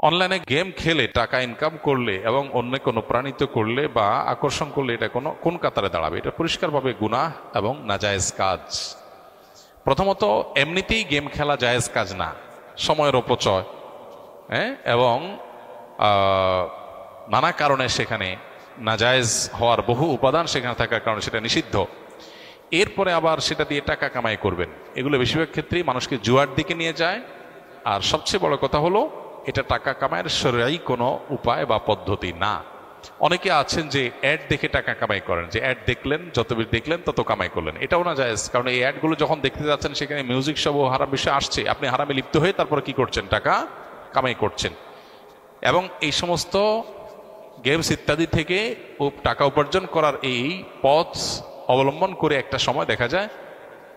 অনলাইনে গেম খেলে টাকা ইনকাম করলে এবং অন্য কোনো প্রাণিত করলে বা আকর্ষণ করলে এটা কোন কাতারে দাঁড়াবে? এটা পরিষ্কারভাবে গুনাহ এবং নাজায়েজ কাজ। প্রথমত এমনিতেই গেম খেলা জায়েজ কাজ না, সময়ের অপচয়, এবং নানা কারণে সেখানে নাজায়েজ হওয়ার বহু উপাদান সেখানে থাকার কারণে সেটা নিষিদ্ধ। এরপরে আবার সেটা দিয়ে টাকা কামাই করবেন, এগুলো বেশিরভাগ ক্ষেত্রেই মানুষকে জুয়ার দিকে নিয়ে যায়। আর সবচেয়ে বড় কথা হলো এটা টাকা কামাইয়ের শরঈ কোনো উপায় বা পদ্ধতি না। অনেকে আছেন যে অ্যাড দেখে টাকা কামাই করেন, যে অ্যাড দেখলেন, যত বেশি দেখলেন তত কামাই করলেন। এটাও না জায়েজ, কারণ এই অ্যাডগুলো যখন দেখতে যাচ্ছেন সেখানে মিউজিক সব হারাম বিষয় আসছে, আপনি হারামে লিপ্ত হয়ে তারপরে কি করছেন? টাকা কামাই করছেন। এবং এই সমস্ত গেমস ইত্যাদি থেকে টাকা উপার্জন করার এই পথ অবলম্বন করে একটা সময় দেখা যায়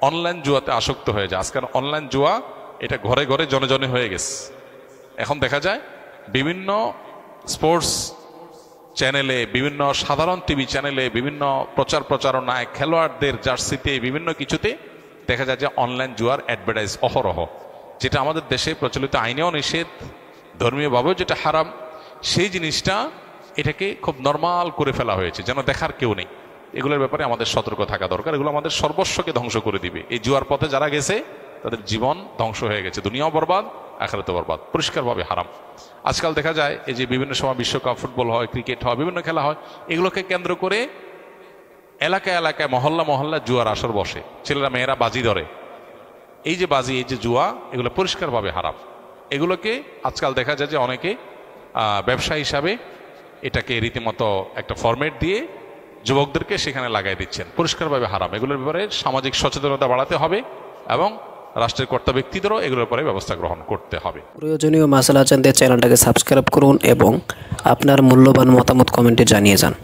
অনলাইন জুয়াতে আসক্ত হয়ে যায়। আজকাল অনলাইন জুয়া এটা ঘরে ঘরে জনে জনে হয়ে গেছে। এখন দেখা যায় বিভিন্ন স্পোর্টস চ্যানেলে, বিভিন্ন সাধারণ টিভি চ্যানেলে, বিভিন্ন প্রচারণায়, খেলোয়াড়দের জার্সিতে, বিভিন্ন কিছুতে দেখা যায় যে অনলাইন জুয়ার অ্যাডভার্টাইজ অহরহ, যেটা আমাদের দেশে প্রচলিত আইনেও নিষেধ, ধর্মীয়ভাবেও যেটা হারাম। সেই জিনিসটা এটাকে খুব নর্মাল করে ফেলা হয়েছে, যেন দেখার কেউ নেই। এগুলোর ব্যাপারে আমাদের সতর্ক থাকা দরকার। এগুলো আমাদের সর্বস্বকে ধ্বংস করে দিবে। এই জুয়ার পথে যারা গেছে তাদের জীবন ধ্বংস হয়ে গেছে, দুনিয়াও বরবাদ, আখিরাতও বরবাদ, পরিষ্কারভাবে হারাম। আজকাল দেখা যায় এই যে বিভিন্ন সময় বিশ্বকাপ, ফুটবল হয়, ক্রিকেট হয়, বিভিন্ন খেলা হয়, এগুলোকে কেন্দ্র করে এলাকায় এলাকায়, মহল্লা মহল্লা জুয়ার আসর বসে, ছেলেরা মেয়েরা বাজি ধরে। এই যে বাজি, এই যে জুয়া, এগুলো পরিষ্কারভাবে হারাম। এগুলোকে আজকাল দেখা যায় যে অনেকে ব্যবসা হিসাবে এটাকে রীতিমতো একটা ফরম্যাট দিয়ে যুবকদেরকে সেখানে লাগাই দিচ্ছেন, পরিষ্কারভাবে হারাম। এগুলোর ব্যাপারে সামাজিক সচেতনতা বাড়াতে হবে এবং রাষ্ট্রের কর্তা ব্যক্তিদেরও এগুলোর পরে ব্যবস্থা গ্রহণ করতে হবে। প্রয়োজনীয় মাসালা জানতে চ্যানেলটাকে সাবস্ক্রাইব করুন এবং আপনার মূল্যবান মতামত কমেন্টে জানিয়ে যান।